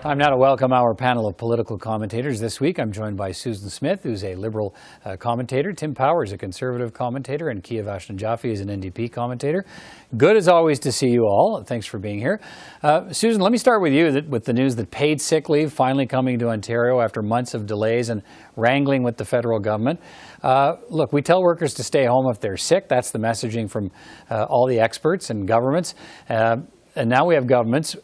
Time now to welcome our panel of political commentators. This week I'm joined by Susan Smith, who's a Liberal commentator, Tim Powers, a Conservative commentator, and Kiavash Najafi is an NDP commentator. Good as always to see you all. Thanks for being here. Susan, let me start with you with the news that paid sick leave finally coming to Ontario after months of delays and wrangling with the federal government. Look, we tell workers to stay home if they're sick. That's the messaging from all the experts and governments. And now we have governments.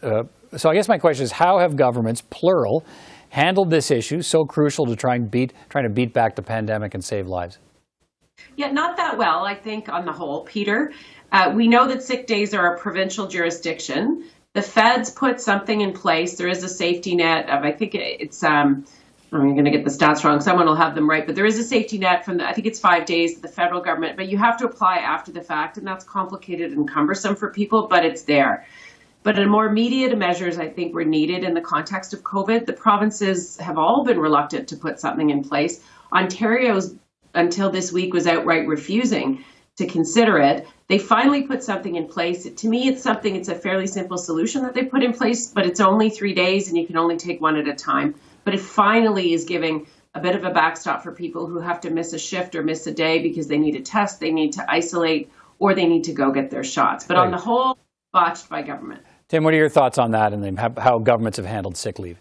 So I guess my question is, how have governments, plural, handled this issue so crucial to trying to beat back the pandemic and save lives? Yeah, not that well, I think, on the whole, Peter. We know that sick days are a provincial jurisdiction. The feds put something in place. There is a safety net of, I think it's, I'm going to get the stats wrong. Someone will have them right. But there is a safety net from, I think it's 5 days, the federal government. But you have to apply after the fact, and that's complicated and cumbersome for people, but it's there. But more immediate measures, I think, were needed in the context of COVID. The provinces have all been reluctant to put something in place. Ontario's, until this week, was outright refusing to consider it. They finally put something in place. To me, it's a fairly simple solution that they put in place, but it's only 3 days and you can only take one at a time. But it finally is giving a bit of a backstop for people who have to miss a shift or miss a day because they need a test, they need to isolate, or they need to go get their shots. But on the whole, botched by government. Tim, what are your thoughts on that and how governments have handled sick leave?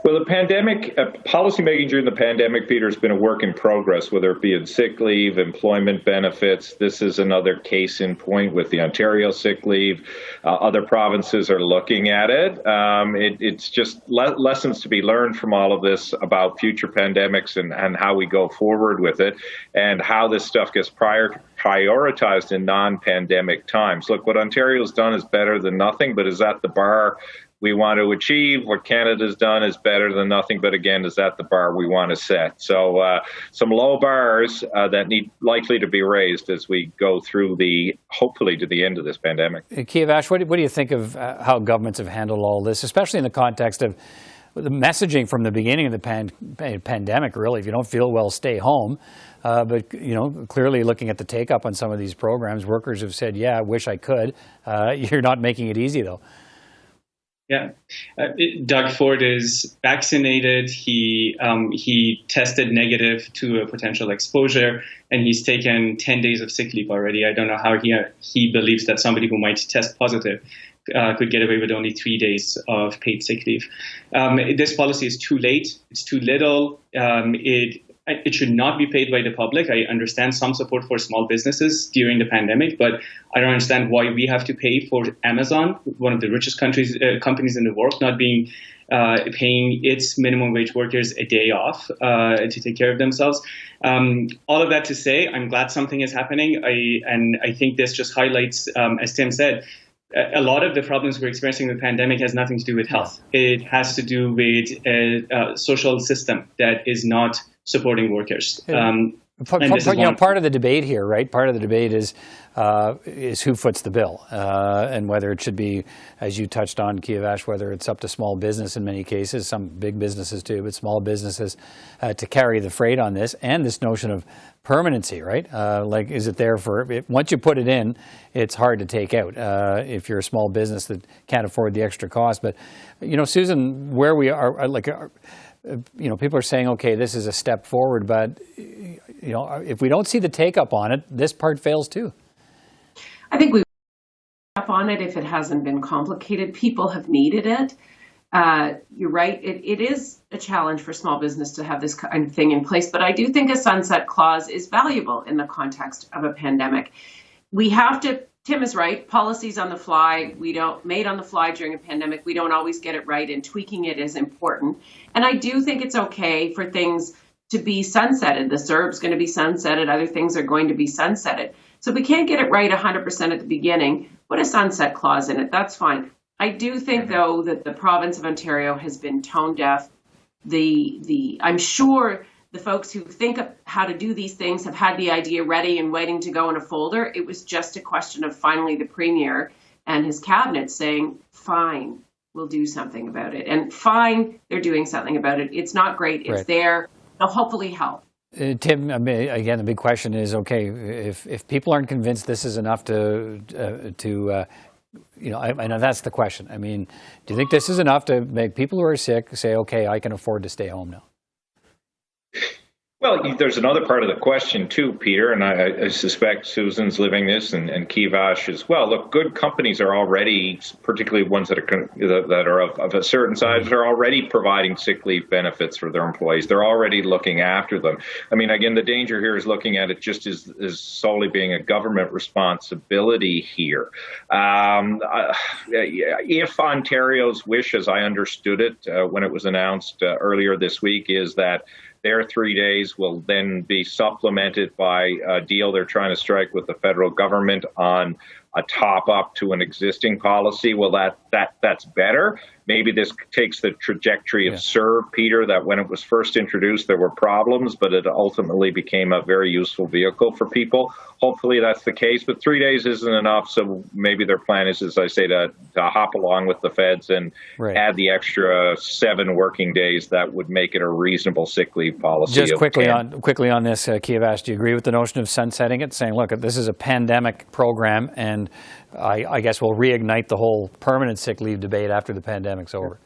Well, the pandemic, policy making during the pandemic, Peter, has been a work in progress, whether it be in sick leave, employment benefits. This is another case in point with the Ontario sick leave. Other provinces are looking at it. It's just lessons to be learned from all of this about future pandemics and how we go forward with it and how this stuff gets prioritized in non-pandemic times. Look, what Ontario's done is better than nothing, but is that the bar we want to achieve? What Canada's done is better than nothing, but again, is that the bar we want to set? So some low bars that need likely to be raised as we go through hopefully to the end of this pandemic. Kiavash, what do you think of how governments have handled all this, especially in the context of the messaging from the beginning of the pandemic, really? If you don't feel well, stay home. But, clearly looking at the take-up on some of these programs, workers have said, yeah, I wish I could. You're not making it easy, though. Yeah, Doug Ford is vaccinated. He tested negative to a potential exposure, and he's taken 10 days of sick leave already. I don't know how he believes that somebody who might test positive could get away with only 3 days of paid sick leave. This policy is too late. It's too little. It should not be paid by the public. I understand some support for small businesses during the pandemic, but I don't understand why we have to pay for Amazon, one of the richest companies in the world, not paying its minimum wage workers a day off to take care of themselves. All of that to say, I'm glad something is happening. I think this just highlights, as Tim said, a lot of the problems we're experiencing in the pandemic has nothing to do with health. It has to do with a social system that is not supporting workers. Part of the debate here, right? Part of the debate is who foots the bill and whether it should be, as you touched on, Kiavash, whether it's up to small business in many cases, some big businesses too, but small businesses to carry the freight on this, and this notion of permanency, right? Is it there once you put it in, it's hard to take out if you're a small business that can't afford the extra cost. But, Susan, where we are, people are saying, okay, this is a step forward, but, if we don't see the take-up on it, this part fails too. I think we up on it if it hasn't been complicated. People have needed it. You're right. It is a challenge for small business to have this kind of thing in place, but I do think a sunset clause is valuable in the context of a pandemic. We have to, Tim is right, policies on the fly, made on the fly during a pandemic, we don't always get it right, and tweaking it is important. And I do think it's okay for things to be sunsetted. The CERB's going to be sunsetted, other things are going to be sunsetted. So if we can't get it right 100% at the beginning, put a sunset clause in it, that's fine. I do think, though, that the province of Ontario has been tone deaf. I'm sure the folks who think of how to do these things have had the idea ready and waiting to go in a folder. It was just a question of finally the Premier and his cabinet saying, fine, we'll do something about it. And fine, they're doing something about it. It's not great. It's there. They'll hopefully help. Tim, again, the big question is, okay, if people aren't convinced this is enough to I know that's the question. I mean, do you think this is enough to make people who are sick say, okay, I can afford to stay home now? Well, there's another part of the question too, Peter, and I suspect Susan's living this, and Kiavash as well. Look, good companies are already, particularly ones that are of a certain size, are already providing sick leave benefits for their employees. They're already looking after them. I mean, again, the danger here is looking at it just as solely being a government responsibility here. If Ontario's wish, as I understood it when it was announced earlier this week, is that their 3 days will then be supplemented by a deal they're trying to strike with the federal government on a top up to an existing policy. Well, that's better. Maybe this takes the trajectory of CERB, Peter, that when it was first introduced, there were problems, but it ultimately became a very useful vehicle for people. Hopefully that's the case, but 3 days isn't enough. So maybe their plan is, as I say, to hop along with the feds and add the extra 7 working days. That would make it a reasonable sick leave policy. Just quickly on this, Kiavash, do you agree with the notion of sunsetting it, saying, look, this is a pandemic program, and I guess we'll reignite the whole permanent sick leave debate after the pandemic's over?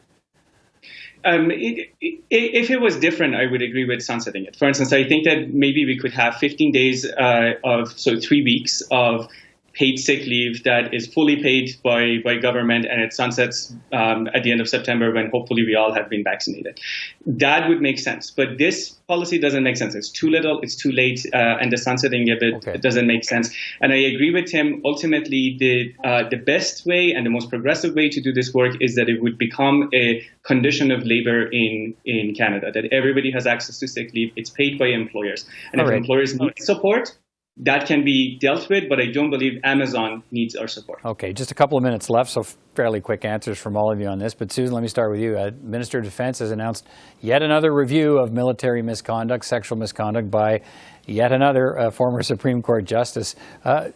If it was different, I would agree with sunsetting it. For instance, I think that maybe we could have 15 days 3 weeks of paid sick leave that is fully paid by government, and it sunsets at the end of September when hopefully we all have been vaccinated. That would make sense. But this policy doesn't make sense. It's too little, it's too late, and the sunsetting of it doesn't make sense. And I agree with him. Ultimately, the best way and the most progressive way to do this work is that it would become a condition of labor in Canada, that everybody has access to sick leave. It's paid by employers. And if employers need support, that can be dealt with, but I don't believe Amazon needs our support. Okay, just a couple of minutes left, so fairly quick answers from all of you on this. But Susan, let me start with you. Minister of Defence has announced yet another review of military misconduct, sexual misconduct by yet another former Supreme Court justice.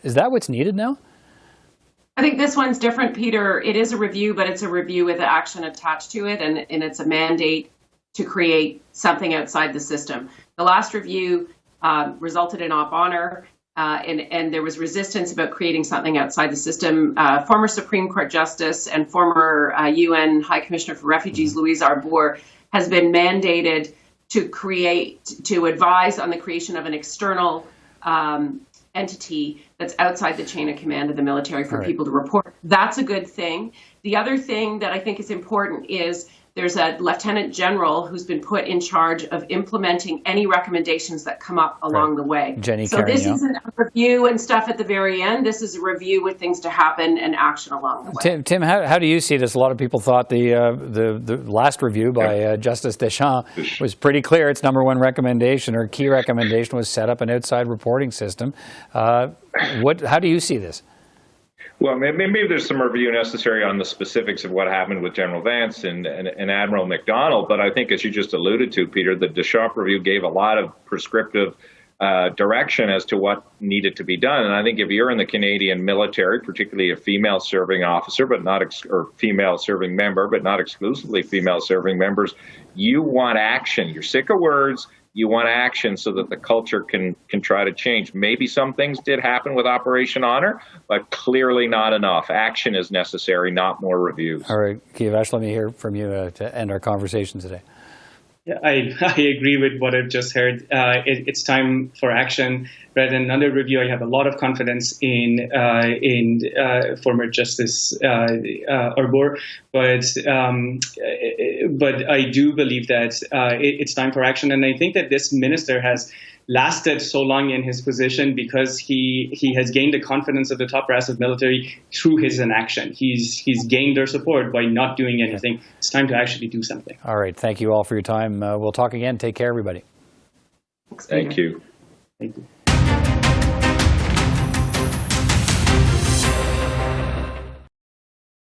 Is that what's needed now? I think this one's different, Peter. It is a review, but it's a review with action attached to it, and it's a mandate to create something outside the system. The last review resulted in op honor, and there was resistance about creating something outside the system. Former Supreme Court Justice and former UN High Commissioner for Refugees, Louise Arbour, has been mandated to advise on the creation of an external entity that's outside the chain of command of the military for people to report. That's a good thing. The other thing that I think is important is there's a lieutenant general who's been put in charge of implementing any recommendations that come up along the way. So this isn't a review and stuff at the very end. This is a review with things to happen and action along the way. Tim, how do you see this? A lot of people thought the last review by Justice Deschamps was pretty clear. Its number one recommendation or key recommendation was set up an outside reporting system. How do you see this? Well, maybe there's some review necessary on the specifics of what happened with General Vance and Admiral MacDonald. But I think, as you just alluded to, Peter, the Deschamps review gave a lot of prescriptive direction as to what needed to be done. And I think if you're in the Canadian military, particularly a female serving officer, or female serving member, but not exclusively female serving members, you want action. You're sick of words. You want action so that the culture can try to change. Maybe some things did happen with Operation Honor, but clearly not enough. Action is necessary, not more reviews. All right, Kiavash, let me hear from you to end our conversation today. Yeah, I agree with what I've just heard. It's time for action rather than another review. I have a lot of confidence in former Justice Arbour, but I do believe that it's time for action. And I think that this minister has lasted so long in his position because he has gained the confidence of the top brass of military through his inaction. He's gained their support by not doing anything. It's time to actually do something. All right. Thank you all for your time. We'll talk again. Take care, everybody. Thank you. Thank you.